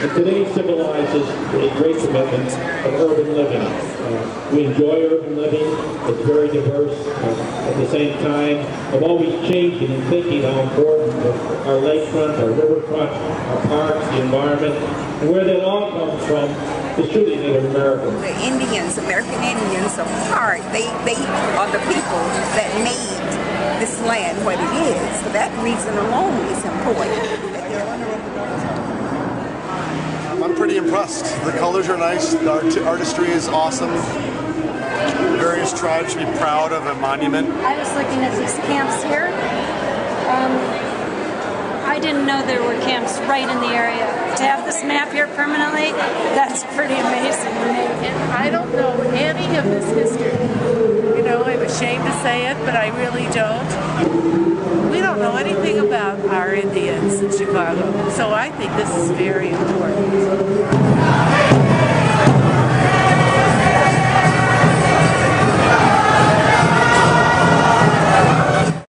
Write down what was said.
And today symbolizes a great commitment of urban living. We enjoy urban living. It's very diverse. At the same time, I'm always changing and thinking how important our lakefront, our riverfront, our parks, the environment, and where they all come from is truly Native American. The Indians, American Indians, are part. They are the people that made this land what it is. For that reason alone is important. I'm pretty impressed. The colors are nice, the artistry is awesome. Various tribes should be proud of a monument. I was looking at these camps here. I didn't know there were camps right in the area. To have this map here permanently, that's pretty amazing to me. And I don't know any of this history. You know, I'm ashamed to say it, but I really don't. We don't know anything about our Indians in Chicago, so I think this is very important.